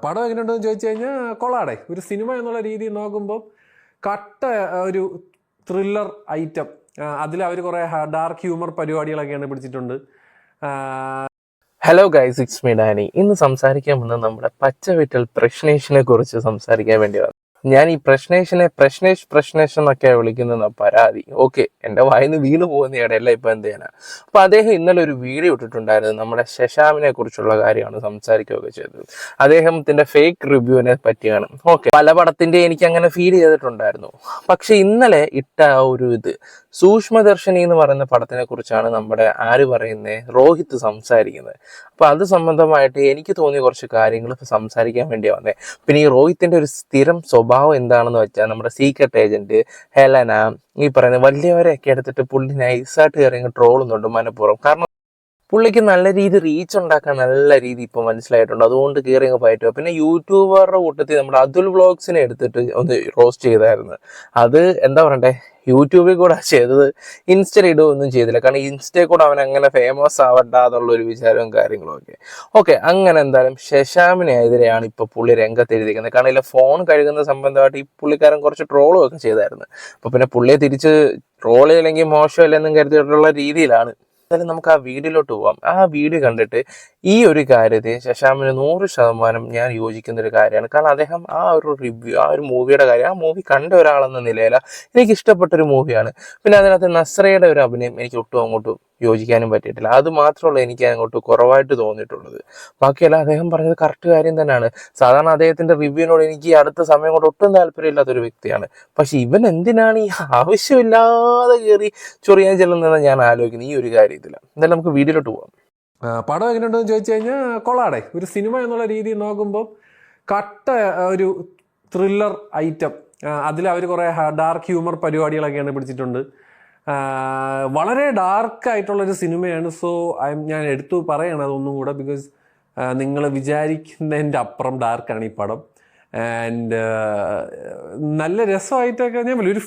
പടം എങ്ങനെയുണ്ടെന്ന് ചോദിച്ചു കഴിഞ്ഞാൽ കൊള്ളാടെ. ഒരു സിനിമ എന്നുള്ള രീതിയിൽ നോക്കുമ്പോൾ കട്ട ഒരു ത്രില്ലർ ഐറ്റം. അതിൽ അവർ കുറേ ഡാർക്ക് ഹ്യൂമർ പരിപാടികളൊക്കെയാണ് പിടിച്ചിട്ടുണ്ട്. Hello guys, it's me Dani. ഇന്ന് സംസാരിക്കാൻ വന്നത് നമ്മുടെ പച്ചവിറ്റൽ പ്രശ്നേഷിനെ കുറിച്ച് സംസാരിക്കാൻ വേണ്ടിയാണ്. ഞാൻ ഈ പ്രശ്നേഷിനെ പ്രശ്നേഷ് എന്നൊക്കെയാണ് വിളിക്കുന്ന പരാതി. ഓക്കെ, എൻ്റെ വായിന്ന് വീണ് പോകുന്ന ഇടയല്ല ഇപ്പം എന്ത് ചെയ്യാനാ. അപ്പോൾ അദ്ദേഹം ഇന്നലെ ഒരു വീഡിയോ ഇട്ടിട്ടുണ്ടായിരുന്നു. നമ്മുടെ ശശാമിനെ കുറിച്ചുള്ള കാര്യമാണ് സംസാരിക്കുകയൊക്കെ ചെയ്തത്. അദ്ദേഹത്തിൻ്റെ ഫേക്ക് റിവ്യൂവിനെ പറ്റിയാണ്. ഓക്കെ, പല പടത്തിൻ്റെ എനിക്ക് അങ്ങനെ ഫീൽ ചെയ്തിട്ടുണ്ടായിരുന്നു. പക്ഷെ ഇന്നലെ ഇട്ട ആ ഒരു സൂക്ഷ്മദർശിനി എന്ന് പറയുന്ന പടത്തിനെ കുറിച്ചാണ് നമ്മുടെ രോഹിത് സംസാരിക്കുന്നത്. അപ്പോൾ അത് സംബന്ധമായിട്ട് എനിക്ക് തോന്നിയ കുറച്ച് കാര്യങ്ങൾ സംസാരിക്കാൻ വേണ്ടി വന്നേ. പിന്നെ ഈ രോഹിത്തിന്റെ ഒരു സ്ഥിരം സ്വഭാവം എന്താണെന്ന് വെച്ചാൽ, നമ്മുടെ സീക്രട്ട് ഏജന്റ് ഹെലന, ഈ പറയുന്ന വലിയവരെയൊക്കെ എടുത്തിട്ട് പുള്ളി നൈസായിട്ട് കയറി ട്രോളുന്നുണ്ട് മനഃപൂർവ്വം. കാരണം പുള്ളിക്ക് നല്ല രീതി റീച്ച് ഉണ്ടാക്കാൻ നല്ല രീതി ഇപ്പോൾ മനസ്സിലായിട്ടുണ്ട്. അതുകൊണ്ട് കയറി അങ്ങ് പറ്റുക. പിന്നെ യൂട്യൂബറുടെ കൂട്ടത്തിൽ നമ്മുടെ അതുൽ വ്ളോഗ്സിനെ എടുത്തിട്ട് ഒന്ന് റോസ്റ്റ് ചെയ്തായിരുന്നു. അത് എന്താ പറയണ്ടേ, യൂട്യൂബിൽ കൂടെ ചെയ്തത്, ഇൻസ്റ്റയിൽ ഇടുകയൊന്നും ചെയ്തില്ല. കാരണം ഇൻസ്റ്റയിൽ കൂടെ അവൻ അങ്ങനെ ഫേമസ് ആവണ്ട എന്നുള്ളൊരു വിചാരവും കാര്യങ്ങളും ഒക്കെ. ഓക്കെ, അങ്ങനെ എന്തായാലും ശശാമിനെതിരെയാണ് ഇപ്പോൾ പുള്ളി രംഗത്തെഴുതിയിരിക്കുന്നത്. കാരണം ഇതിലെ ഫോൺ കഴുകുന്ന സംബന്ധമായിട്ട് ഈ പുള്ളിക്കാരൻ കുറച്ച് ട്രോളും ഒക്കെ ചെയ്തായിരുന്നു. അപ്പോൾ പിന്നെ പുള്ളിയെ തിരിച്ച് ട്രോൾ ചെയ്യില്ലെങ്കിൽ മോശമല്ലെന്നും കരുതിയിട്ടുള്ള രീതിയിലാണ്. എന്തായാലും നമുക്ക് ആ വീഡിയോയിലോട്ട് പോവാം. ആ വീഡിയോ കണ്ടിട്ട് ഈ ഒരു കാര്യത്തെ ശശാമിന് 100% ഞാൻ യോജിക്കുന്ന ഒരു കാര്യമാണ്. കാരണം അദ്ദേഹം ആ ഒരു റിവ്യൂ, ആ ഒരു മൂവിയുടെ കാര്യം, ആ മൂവി കണ്ട ഒരാളെന്ന നിലയിൽ എനിക്ക് ഇഷ്ടപ്പെട്ടൊരു മൂവിയാണ്. പിന്നെ അതിനകത്ത് നസ്രയുടെ ഒരു അഭിനയം എനിക്ക് ഒട്ടും അങ്ങോട്ടും യോജിക്കാനും പറ്റിയിട്ടില്ല. അത് മാത്രമല്ല എനിക്ക് അങ്ങോട്ട് കുറവായിട്ട് തോന്നിയിട്ടുള്ളത്. ബാക്കിയല്ല, അദ്ദേഹം പറഞ്ഞത് കറക്റ്റ് കാര്യം തന്നെയാണ്. സാധാരണ അദ്ദേഹത്തിന്റെ റിവ്യൂവിനോട് എനിക്ക് അടുത്ത സമയം കൊണ്ട് ഒട്ടും താല്പര്യമില്ലാത്തൊരു വ്യക്തിയാണ്. പക്ഷെ ഇവൻ എന്തിനാണ് ഈ ആവശ്യമില്ലാതെ കയറി ചൊറിയാൻ ചെല്ലുന്നതെന്ന് ഞാൻ ആലോചിക്കുന്നത് ഈ ഒരു കാര്യത്തില്ല. എന്തായാലും നമുക്ക് വീഡിയോയിലോട്ട് പോവാം. പടം എങ്ങനെയുണ്ടെന്ന് ചോദിച്ചു കഴിഞ്ഞാൽ കൊള്ളാടെ. ഒരു സിനിമ എന്നുള്ള രീതിയിൽ നോക്കുമ്പോൾ കട്ട ഒരു ത്രില്ലർ ഐറ്റം. അതിൽ അവർ കുറേ ഡാർക്ക് ഹ്യൂമർ പരിപാടികളൊക്കെയാണ് പിടിച്ചിട്ടുണ്ട്. വളരെ ഡാർക്കായിട്ടുള്ളൊരു സിനിമയാണ്. സോ ഞാൻ എടുത്തു പറയണം അതൊന്നും കൂടെ, ബിക്കോസ് നിങ്ങൾ വിചാരിക്കുന്നതിൻ്റെ അപ്പുറം ഡാർക്കാണ് ഈ പടം. ആൻഡ് നല്ല രസമായിട്ടൊക്കെ ഞാൻ ഒരു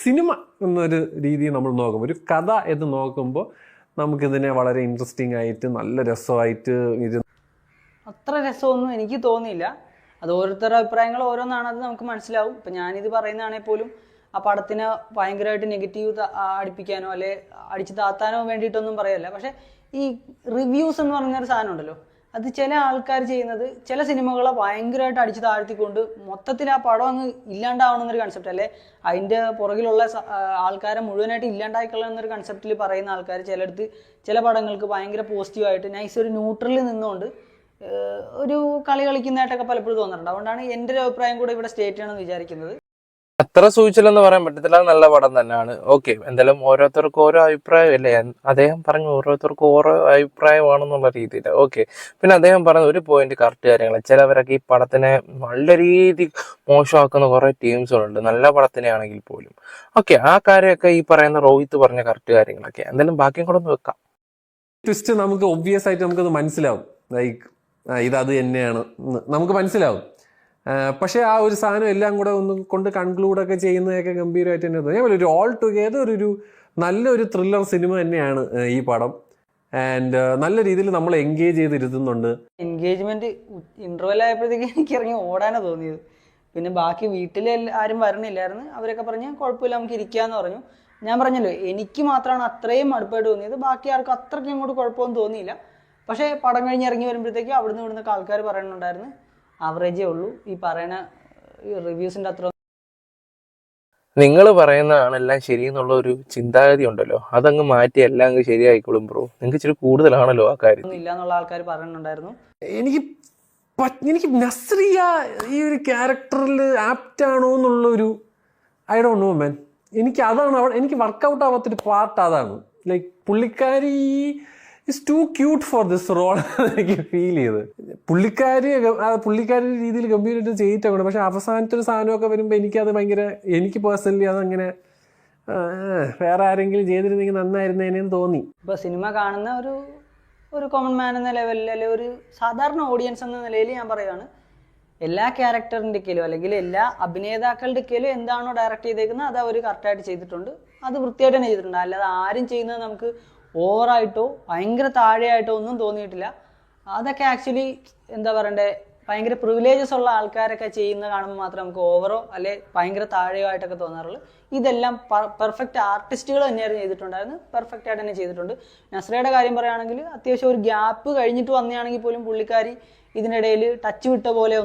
സിനിമ എന്നൊരു രീതിയിൽ നമ്മൾ നോക്കും, ഒരു കഥ എന്ന് നോക്കുമ്പോൾ നമുക്കിതിനെ വളരെ ഇൻട്രസ്റ്റിംഗ് ആയിട്ട് നല്ല രസമായിട്ട് അത്ര രസമൊന്നും എനിക്ക് തോന്നിയില്ല. അത് ഓരോരുത്തരുടെ അഭിപ്രായങ്ങൾ ഓരോന്നാണ്, അത് നമുക്ക് മനസ്സിലാവും. ഇപ്പം ഞാനിത് പറയുന്നതാണെങ്കിൽ പോലും ആ പടത്തിനെ ഭയങ്കരമായിട്ട് നെഗറ്റീവ് അടിപ്പിക്കാനോ അല്ലെ അടിച്ചു താത്താനോ വേണ്ടിയിട്ടൊന്നും പറയല്ല. പക്ഷെ ഈ റിവ്യൂസ് എന്ന് പറഞ്ഞൊരു സാധനം ഉണ്ടല്ലോ, അത് ചില ആൾക്കാർ ചെയ്യുന്നത് ചില സിനിമകളെ ഭയങ്കരമായിട്ട് അടിച്ചു താഴ്ത്തിക്കൊണ്ട് മൊത്തത്തിൽ ആ പടം അങ്ങ് ഇല്ലാണ്ടാവണമെന്നൊരു കൺസെപ്റ്റ്, അല്ലെ അതിൻ്റെ പുറകിലുള്ള ആൾക്കാരെ മുഴുവനായിട്ട് ഇല്ലാണ്ടായിക്കൊള്ളുന്നൊരു കൺസെപ്റ്റിൽ പറയുന്ന ആൾക്കാർ ചിലടത്ത് ചില പടങ്ങൾക്ക് ഭയങ്കര പോസിറ്റീവായിട്ട് നൈസ് ഒരു ന്യൂട്രലിൽ നിന്നുകൊണ്ട് ഒരു കളി കളിക്കുന്നതായിട്ടൊക്കെ പലപ്പോഴും തോന്നാറുണ്ട്. അതുകൊണ്ടാണ് എൻ്റെ ഒരു അഭിപ്രായം കൂടെ ഇവിടെ സ്റ്റേറ്റ് ചെയ്യണമെന്ന് വിചാരിക്കുന്നത്. അത്ര സൂചിച്ചില്ലെന്ന് പറയാൻ പറ്റത്തില്ല, നല്ല പടം തന്നെയാണ്. ഓക്കെ, എന്തായാലും ഓരോരുത്തർക്കും ഓരോ അഭിപ്രായമല്ലേ. അദ്ദേഹം പറഞ്ഞു ഓരോരുത്തർക്കും ഓരോ അഭിപ്രായമാണെന്നുള്ള രീതിയിൽ. ഓക്കെ, പിന്നെ അദ്ദേഹം പറഞ്ഞ ഒരു പോയിന്റ് കറക്റ്റ് കാര്യങ്ങൾ. ചിലവരൊക്കെ ഈ പടത്തിനെ നല്ല രീതി മോശമാക്കുന്ന കുറേ ടീംസുകളുണ്ട്, നല്ല പടത്തിനെ ആണെങ്കിൽ പോലും. ഓക്കെ, ആ കാര്യമൊക്കെ ഈ പറയുന്ന രോഹിത് പറഞ്ഞ കറക്റ്റ് കാര്യങ്ങളൊക്കെ. എന്തായാലും ബാക്കിയും കൂടെ ഒന്ന് വെക്കാം. ട്വിസ്റ്റ് നമുക്ക് ഒബ്വിയസ് ആയിട്ട് നമുക്കത് മനസ്സിലാവും. ലൈക്ക് ഇതത് തന്നെയാണ് നമുക്ക് മനസ്സിലാവും. പക്ഷേ ആ ഒരു സാധനം എല്ലാം കൂടെ ഒന്ന് കൊണ്ട് കൺക്ലൂഡൊക്കെ ചെയ്യുന്നതൊക്കെ ഗംഭീരമായിട്ട് തന്നെ തോന്നി. ഞാൻ ഒരു ഓൾ ടുഗെദർ ഒരു നല്ലൊരു ത്രില്ലർ സിനിമ തന്നെയാണ് ഈ പടം. ആൻഡ് നല്ല രീതിയിൽ നമ്മളെ എൻഗേജ് ചെയ്തിരുത്തുന്നുണ്ട്. എൻഗേജ്മെന്റ് ഇന്റർവെൽ ആയപ്പോഴത്തേക്ക് എനിക്ക് ഇറങ്ങി ഓടാനാണ് തോന്നിയത്. പിന്നെ ബാക്കി വീട്ടിൽ ആരും വരണില്ലായിരുന്നു. അവരൊക്കെ പറഞ്ഞ് കുഴപ്പമില്ല, നമുക്ക് ഇരിക്കാന്ന് പറഞ്ഞു. ഞാൻ പറഞ്ഞല്ലോ, എനിക്ക് മാത്രമാണ് അത്രയും മടുപ്പായിട്ട് തോന്നിയത്. ബാക്കി ആർക്കും അത്രയ്ക്ക് അങ്ങോട്ട് കുഴപ്പമൊന്നും തോന്നിയില്ല. പക്ഷേ പടം കഴിഞ്ഞ് ഇറങ്ങി വരുമ്പോഴത്തേക്ക് അവിടുന്ന് ഇവിടുന്നൊക്കെ ആൾക്കാർ പറയുന്നുണ്ടായിരുന്നു ആവറേജേ ഉള്ളൂ, ഈ പറയുന്ന റിവ്യൂസിൻ്റെ അത്ര. നിങ്ങൾ പറയുന്നതാണ് എല്ലാം ശരിയെന്നുള്ള ഒരു ചിന്താഗതി ഉണ്ടല്ലോ, അതങ്ങ് മാറ്റി എല്ലാം അങ്ങ് ശരിയായിക്കോളും ബ്രോ. നിങ്ങൾക്ക് ഇച്ചിരി കൂടുതലാണല്ലോ ആ കാര്യം. ഇല്ല എന്നുള്ള ആൾക്കാർ പറയുന്നുണ്ടായിരുന്നു. എനിക്ക് നസ്രിയ ഈ ഒരു ക്യാരക്ടറിൽ ആപ്റ്റാണോ എന്നുള്ളൊരു ഐ ഡോണ്ട് നോ മാൻ. എനിക്ക് വർക്കൗട്ട് ആവാത്തൊരു പാർട്ട് അതാണ്. ലൈക്ക് പുള്ളിക്കാരി is too cute for this role എനിക്ക് ഫീൽ ചെയ്ത്. പുള്ളിക്കാരി രീതിയിൽ ഗംഭീരമായിട്ട് ചെയ്തിട്ടുണ്ട്. പക്ഷെ അവസാനത്തെ ഒരു സാധനമൊക്കെ വരുമ്പോൾ എനിക്ക് പേഴ്സണലി അതങ്ങനെ വേറെ ആരെങ്കിലും ചെയ്തിരുന്നെങ്കിൽ നന്നായിരുന്നേനെന്ന് തോന്നി. ഇപ്പോൾ സിനിമ കാണുന്ന ഒരു കോമൺ മാൻ എന്ന ലെവലിൽ, അല്ലെങ്കിൽ ഒരു സാധാരണ ഓഡിയൻസ് എന്ന നിലയിൽ ഞാൻ പറയുകയാണ്, എല്ലാ ക്യാരക്ടറിൻ്റെ കയ്യിലും അല്ലെങ്കിൽ എല്ലാ അഭിനേതാക്കളുടെ കയ്യിലും എന്താണോ ഡയറക്റ്റ് ചെയ്തേക്കുന്നത് അത് അവർ കറക്റ്റായിട്ട് ചെയ്തിട്ടുണ്ട്. അത് വൃത്തിയായിട്ട് തന്നെ ചെയ്തിട്ടുണ്ട്. അല്ലാതെ ആരും ചെയ്യുന്നത് നമുക്ക് ഓവറായിട്ടോ ഭയങ്കര താഴെയായിട്ടോ ഒന്നും തോന്നിയിട്ടില്ല. അതൊക്കെ ആക്ച്വലി എന്താ പറയണ്ടേ, ഭയങ്കര പ്രിവിലേജസ് ഉള്ള ആൾക്കാരൊക്കെ ചെയ്യുന്ന കാണുമ്പോൾ മാത്രമേ നമുക്ക് ഓവറോ അല്ലെ ഭയങ്കര താഴെയായിട്ടൊക്കെ തോന്നാറുള്ളൂ. ഇതെല്ലാം പെർഫെക്റ്റ് ആർട്ടിസ്റ്റുകൾ തന്നെയായിരുന്നു ചെയ്തിട്ടുണ്ടായിരുന്നു, പെർഫെക്റ്റ് ആയിട്ട് തന്നെ ചെയ്തിട്ടുണ്ട്. നസ്രയുടെ കാര്യം പറയുകയാണെങ്കിൽ അത്യാവശ്യം ഒരു ഗ്യാപ്പ് കഴിഞ്ഞിട്ട് വന്നതാണെങ്കിൽ പോലും പുള്ളിക്കാരി ഇതിനിടയിൽ ടച്ച് വിട്ട പോലെ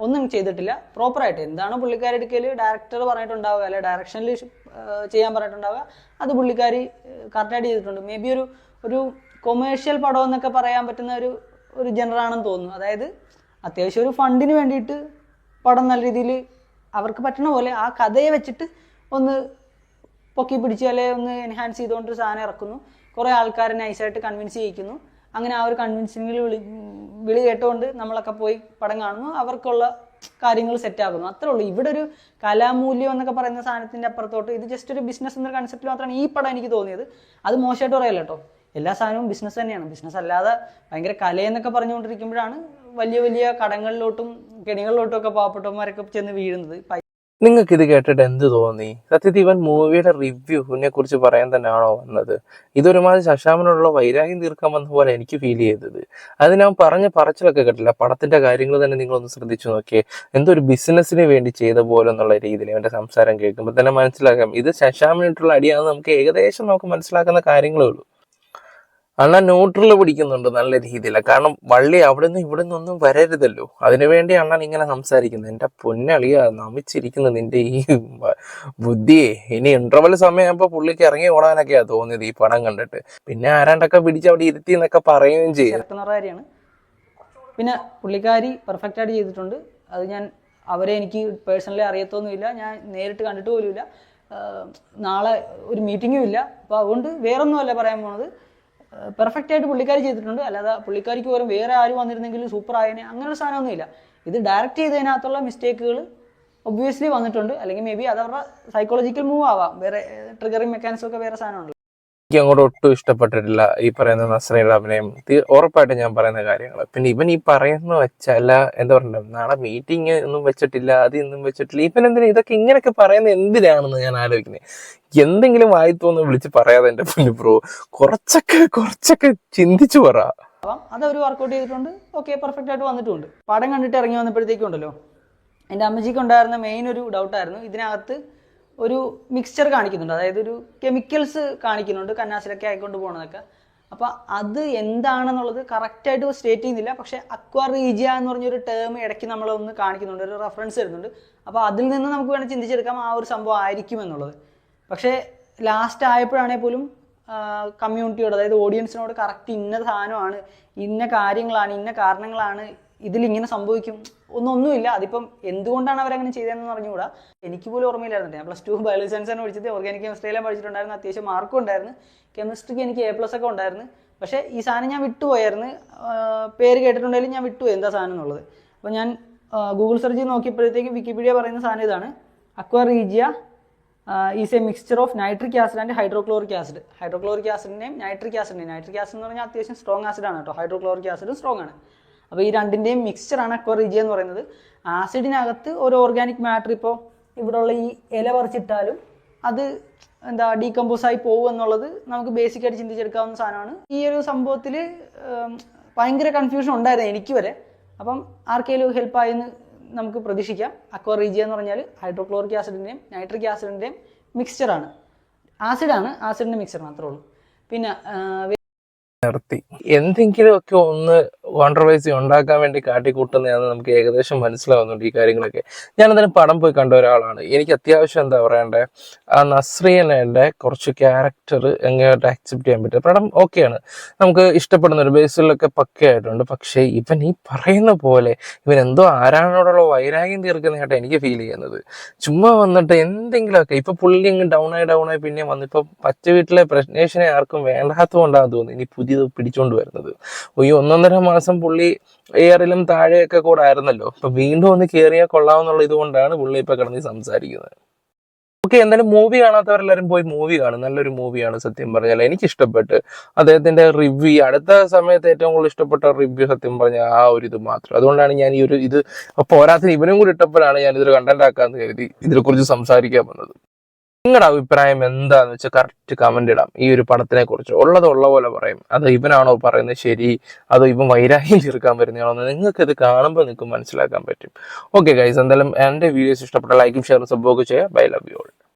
ഒന്നും ചെയ്തിട്ടില്ല. പ്രോപ്പറായിട്ട് എന്താണോ പുള്ളിക്കാരി എടുക്കൽ ഡയറക്ടർ പറഞ്ഞിട്ടുണ്ടാവുക അല്ലെ ഡയറക്ഷനിൽ ചെയ്യാൻ പറഞ്ഞിട്ടുണ്ടാവുക അത് പുള്ളിക്കാരി കറക്റ്റായിട്ട് ചെയ്തിട്ടുണ്ട്. മേ ബി ഒരു കൊമേഴ്ഷ്യൽ പടം എന്നൊക്കെ പറയാൻ പറ്റുന്ന ഒരു ജനറാണെന്ന് തോന്നുന്നു. അതായത് അത്യാവശ്യം ഒരു ഫണ്ടിന് വേണ്ടിയിട്ട് പടം നല്ല രീതിയിൽ അവർക്ക് പറ്റണ പോലെ ആ കഥയെ വെച്ചിട്ട് ഒന്ന് പൊക്കി പിടിച്ച് അല്ലെ ഒന്ന് എൻഹാൻസ് ചെയ്തുകൊണ്ട് സാധനം ഇറക്കുന്നു. കുറേ ആൾക്കാരെ നൈസായിട്ട് കൺവിൻസ് ചെയ്യിക്കുന്നു. അങ്ങനെ ആ ഒരു കൺവിൻസിങ്ങിൽ വിളി കേട്ടുകൊണ്ട് നമ്മളൊക്കെ പോയി പടം കാണുന്നു, അവർക്കുള്ള കാര്യങ്ങൾ സെറ്റാക്കുന്നു. അത്രേ ഉള്ളൂ. ഇവിടെ ഒരു കലാമൂല്യം എന്നൊക്കെ പറയുന്ന സാധനത്തിൻ്റെ അപ്പുറത്തോട്ട് ഇത് ജസ്റ്റ് ഒരു ബിസിനസ് എന്നൊരു കൺസെപ്റ്റ് മാത്രമാണ് ഈ പടം എനിക്ക് തോന്നിയത്. അത് മോശമായിട്ട് പറയല്ല കേട്ടോ, എല്ലാ സാധനവും ബിസിനസ് തന്നെയാണ്. ബിസിനസ് അല്ലാതെ ഭയങ്കര കലയെന്നൊക്കെ പറഞ്ഞുകൊണ്ടിരിക്കുമ്പോഴാണ് വലിയ വലിയ കടങ്ങളിലോട്ടും കെണികളിലോട്ടും ഒക്കെ പാവപ്പെട്ടവന്മാരൊക്കെ ചെന്ന് വീഴുന്നത്. നിങ്ങൾക്ക് ഇത് കേട്ടിട്ട് എന്ത് തോന്നി? സത്യത്തിൽ ഇവൻ മൂവിയുടെ റിവ്യൂവിനെ കുറിച്ച് പറയാൻ തന്നെയാണോ വന്നത്? ഇതൊരുമാതിരി ശശാമനോടുള്ള വൈരാഗ്യം തീർക്കാൻ വന്ന പോലെ എനിക്ക് ഫീൽ ചെയ്തത്. അത് ഞാൻ പറഞ്ഞ പറച്ചിലൊക്കെ കേട്ടില്ല, പടത്തിന്റെ കാര്യങ്ങൾ തന്നെ നിങ്ങളൊന്ന് ശ്രദ്ധിച്ചു നോക്കിയേ. എന്തോ ഒരു ബിസിനസ്സിന് വേണ്ടി ചെയ്ത പോലെ എന്നുള്ള രീതിയിൽ അവന്റെ സംസാരം കേൾക്കുമ്പോൾ തന്നെ മനസ്സിലാക്കാം ഇത് ശശാമനായിട്ടുള്ള അടിയാണെന്ന് നമുക്ക് ഏകദേശം നമുക്ക് മനസ്സിലാക്കുന്ന കാര്യങ്ങളേ ഉള്ളൂ. അണ്ണാ ന്യൂട്രൽ പിടിക്കുന്നുണ്ട് നല്ല രീതിയിൽ, കാരണം വള്ളി അവിടെ നിന്ന് ഇവിടെ നിന്നൊന്നും വരരുതല്ലോ, അതിനുവേണ്ടി അണ്ണൻ ഇങ്ങനെ സംസാരിക്കുന്നത്. എൻ്റെ പൊന്നളിയാ നമിച്ചിരിക്കുന്നത് നിന്റെ ഈ ബുദ്ധിയെ. ഇനി ഇന്റർവൽ സമയമാകുമ്പോൾ പുള്ളിക്ക് ഇറങ്ങി ഓടാനൊക്കെയാ തോന്നിയത് ഈ പടം കണ്ടിട്ട്. പിന്നെ ആരാണ്ടൊക്കെ പിടിച്ച് അവിടെ ഇരുത്തി എന്നൊക്കെ പറയുകയും ചെയ്യും. കാര്യമാണ്. പിന്നെ പുള്ളിക്കാരി പെർഫെക്റ്റ് ആയിട്ട് ചെയ്തിട്ടുണ്ട്. അത് ഞാൻ അവരെ എനിക്ക് പേഴ്സണലി അറിയത്തൊന്നുമില്ല, ഞാൻ നേരിട്ട് കണ്ടിട്ട് പോലുമില്ല, നാളെ ഒരു മീറ്റിങ്ങും ഇല്ല. അപ്പോൾ അതുകൊണ്ട് വേറൊന്നുമല്ല പറയാൻ പോണത്, പെർഫെക്റ്റ് ആയിട്ട് പുള്ളിക്കാരി ചെയ്തിട്ടുണ്ട്. അല്ലാതെ പുള്ളിക്കാരിക്ക് പകരം വേറെ ആരും വന്നിരുന്നെങ്കിൽ സൂപ്പർ ആയതിനെ അങ്ങനൊരു സാധനമൊന്നുമില്ല. ഇത് ഡയറക്റ്റ് ചെയ്തതിനകത്തുള്ള മിസ്റ്റേക്കുകൾ ഒബ്വിയസ്ലി വന്നിട്ടുണ്ട്. അല്ലെങ്കിൽ മേ ബി അതവരുടെ സൈക്കോളജിക്കൽ മൂവ് ആവാം, വേറെ ട്രിഗറിങ് മെക്കാനിസം ഒക്കെ വേറെ സാധനമുണ്ട്. എനിക്ക് അങ്ങോട്ട് ഒട്ടും ഇഷ്ടപ്പെട്ടിട്ടില്ല ഈ പറയുന്ന നസ്രയുടെ അഭിനയം. ഉറപ്പായിട്ടും ഞാൻ പറയുന്ന കാര്യങ്ങൾ. പിന്നെ ഇവൻ ഈ പറയുന്ന വെച്ചല്ല എന്താ പറയുക, നാളെ മീറ്റിംഗ് ഒന്നും വെച്ചിട്ടില്ല, അതൊന്നും വെച്ചിട്ടില്ല. ഇവൻ എന്തിനാ ഇതൊക്കെ ഇങ്ങനെയൊക്കെ പറയുന്നത് എന്തിനാണെന്ന് ഞാൻ ആലോചിക്കുന്നത്. എന്തെങ്കിലും വായിത്തോന്ന് വിളിച്ച് പറയാതെ എൻ്റെ പൊന്നു ബ്രോ, കുറച്ചൊക്കെ ചിന്തിച്ചു പറ. അതവർ വർക്കൗട്ട് ചെയ്തിട്ടുണ്ട്. ഓക്കെ, പെർഫെക്റ്റ് ആയിട്ട് വന്നിട്ടുണ്ട്. പടം കണ്ടിട്ട് ഇറങ്ങി വന്നപ്പോഴത്തേക്കും ഉണ്ടല്ലോ, എൻ്റെ അമ്മച്ചിക്ക് ഉണ്ടായിരുന്ന മെയിൻ ഒരു ഡൗട്ടായിരുന്നു, ഇതിനകത്ത് ഒരു മിക്സ്ചർ കാണിക്കുന്നുണ്ട്, അതായത് ഒരു കെമിക്കൽസ് കാണിക്കുന്നുണ്ട് കന്നാസിലൊക്കെ ആയിക്കൊണ്ട് പോകണതൊക്കെ. അപ്പോൾ അത് എന്താണെന്നുള്ളത് കറക്റ്റായിട്ട് സ്റ്റേറ്റ് ചെയ്യുന്നില്ല. പക്ഷേ അക്വാ റീജിയ എന്ന് പറഞ്ഞൊരു ടേം ഇടയ്ക്ക് നമ്മളൊന്ന് കാണിക്കുന്നുണ്ട്, ഒരു റെഫറൻസ് വരുന്നുണ്ട്. അപ്പോൾ അതിൽ നിന്ന് നമുക്ക് വേണമെങ്കിൽ ചിന്തിച്ചെടുക്കാം ആ ഒരു സംഭവം ആയിരിക്കും എന്നുള്ളത്. പക്ഷേ ലാസ്റ്റ് ആയപ്പോഴാണെങ്കിൽ പോലും കമ്മ്യൂണിറ്റിയോട്, അതായത് ഓഡിയൻസിനോട് കറക്റ്റ് ഇന്ന സാധനമാണ്, ഇന്ന കാര്യങ്ങളാണ്, ഇന്ന കാരണങ്ങളാണ് ഇതിലിങ്ങനെ സംഭവിക്കും ഒന്നുമില്ല. അതിപ്പം എന്തുകൊണ്ടാണ് അവരങ്ങനെ ചെയ്തതെന്ന് പറഞ്ഞുകൂടാ, എനിക്ക് പോലും ഓർമ്മയില്ലായിരുന്നു. ഞാൻ +2 ബയോളജി സയൻസാണ് പഠിച്ചത്, ഓർഗാനിക് കെമിസ്ട്രിയിലാണ് പഠിച്ചിട്ടുണ്ടായിരുന്നു, അത്യാവശ്യം മാർക്കും ഉണ്ടായിരുന്നു, കെമിസ്ട്രിക്ക് എനിക്ക് A+ ഒക്കെ ഉണ്ടായിരുന്നു. പക്ഷേ ഈ സാധനം ഞാൻ വിട്ടുപോയായിരുന്നു, പേര് കേട്ടിട്ടുണ്ടെങ്കിലും ഞാൻ വിട്ടുപോയി എന്താ സാധനം എന്നുള്ളത്. അപ്പോൾ ഞാൻ ഗൂഗിൾ സെർച്ച് ചെയ്ത് നോക്കിയപ്പോഴത്തേക്കും വിക്കിപീഡിയ പറയുന്ന സാധനം ഇതാണ്: aqua regia is a mixture of nitric acid and hydrochloric acid. Hydrochloric ആസിഡിൻ്റെയും നൈട്രിക് ആസിഡിൻ്റെയും, നൈട്രിക് ആസിഡ് എന്ന് പറഞ്ഞാൽ അത്യാവശ്യം സ്ട്രോങ് ആസിഡാണ് കേട്ടോ, ഹൈഡ്രോക്ലോറിക് ആസിഡും സ്ട്രോങ് ആണ്. അപ്പോൾ ഈ രണ്ടിൻ്റെയും മിക്സ്ചറാണ് അക്വാ റീജിയ എന്ന് പറയുന്നത്. ആസിഡിനകത്ത് ഒരു ഓർഗാനിക് മാറ്റർ ഇപ്പോൾ ഇവിടെയുള്ള ഈ ഇല പറിച്ചിട്ടാലും അത് എന്താ ഡീകമ്പോസ് ആയി പോകും എന്നുള്ളത് നമുക്ക് ബേസിക്കായിട്ട് ചിന്തിച്ചെടുക്കാവുന്ന സാധനമാണ്. ഈ ഒരു സംഭവത്തിൽ ഭയങ്കര കൺഫ്യൂഷൻ ഉണ്ടായിരുന്നു എനിക്ക് വരെ. അപ്പം ആർക്കെങ്കിലും ഹെൽപ്പായെന്ന് നമുക്ക് പ്രതീക്ഷിക്കാം. അക്വാ റീജിയ എന്ന് പറഞ്ഞാൽ ഹൈഡ്രോക്ലോറിക് ആസിഡിൻ്റെയും നൈട്രിക് ആസിഡിൻ്റെയും മിക്സ്ചറാണ്, ആസിഡിൻ്റെ മിക്സ്ചർ മാത്രമേ ഉള്ളൂ. പിന്നെ നിർത്തി എന്തെങ്കിലുമൊക്കെ ഒന്ന് കോൺട്രവേഴ്സി ഉണ്ടാക്കാൻ വേണ്ടി കാട്ടിക്കൂട്ടുന്നതാണെന്ന് നമുക്ക് ഏകദേശം മനസ്സിലാവുന്നുണ്ട് ഈ കാര്യങ്ങളൊക്കെ. ഞാനതിന് പടം പോയി കണ്ട ഒരാളാണ്. എനിക്ക് അത്യാവശ്യം എന്താ പറയണ്ടേ, ആ നസ്രിയനെ കുറച്ച് ക്യാരക്ടർ എങ്ങനെയായിട്ട് അക്സെപ്റ്റ് ചെയ്യാൻ പറ്റും. പടം ഓക്കെയാണ്, നമുക്ക് ഇഷ്ടപ്പെടുന്ന ഒരു ബേസിലൊക്കെ പക്കയായിട്ടുണ്ട്. പക്ഷേ ഇവൻ ഈ പറയുന്ന പോലെ ഇവൻ എന്തോ ആരാണോടുള്ള വൈരാഗ്യം തീർക്കുന്നതായിട്ട് എനിക്ക് ഫീൽ ചെയ്യുന്നത്. ചുമ്മാ വന്നിട്ട് എന്തെങ്കിലുമൊക്കെ ഇപ്പൊ പുള്ളി അങ്ങ് ഡൗൺ ആയി പിന്നെ വന്നിപ്പോ പച്ച വീട്ടിലെ പ്രശ്നേഷനെ ആർക്കും വേണ്ടാത്തതുകൊണ്ടാന്ന് തോന്നുന്നു ഇനി പുതിയത് പിടിച്ചോണ്ട് വരുന്നത്. ഈ 1.5 മാസം പുള്ളി എയറിലും താഴെയൊക്കെ കൂടെ ആയിരുന്നല്ലോ, അപ്പൊ വീണ്ടും ഒന്ന് കയറിയാൽ കൊള്ളാമെന്നുള്ള ഇതുകൊണ്ടാണ് പുള്ളി ഇപ്പൊ കിടന്ന് സംസാരിക്കുന്നത്. ഓക്കെ, എന്തായാലും മൂവി കാണാത്തവരെല്ലാവരും പോയി മൂവി കാണും. നല്ലൊരു മൂവിയാണ് സത്യം പറഞ്ഞാൽ, എനിക്ക് ഇഷ്ടപ്പെട്ട്. അദ്ദേഹത്തിന്റെ റിവ്യൂ അടുത്ത സമയത്ത് ഏറ്റവും കൂടുതൽ ഇഷ്ടപ്പെട്ട റിവ്യൂ സത്യം പറഞ്ഞാൽ ആ ഒരു ഇത് മാത്രം. അതുകൊണ്ടാണ് ഞാൻ ഈ ഒരു ഇത് പോരാത്തിന് ഇവനും കൂടി ഇട്ടപ്പോഴാണ് ഞാൻ ഇതൊരു കണ്ടന്റ് ആക്കാന്ന് കരുതി ഇതിനെക്കുറിച്ച് സംസാരിക്കാൻ വന്നത്. നിങ്ങളുടെ അഭിപ്രായം എന്താന്ന് വെച്ചാൽ കറക്റ്റ് കമന്റ് ഇടാം. ഈ ഒരു പടത്തിനെ കുറിച്ച് ഉള്ള പോലെ പറയും. അത് ഇവനാണോ പറയുന്നത് ശരി, അതോ ഇവൻ വൈരാഗ്യം തീർക്കാൻ വരുന്നതാണോ എന്ന് നിങ്ങൾക്ക് ഇത് കാണുമ്പോൾ നിങ്ങൾക്ക് മനസ്സിലാക്കാൻ പറ്റും. ഓക്കെ ഗൈസ്, എന്തായാലും എൻ്റെ വീഡിയോസ് ഇഷ്ടപ്പെട്ട ലൈക്കും ഷെയറും സബ്ബൊക്കെ ചെയ്യുക. Bye, love you all.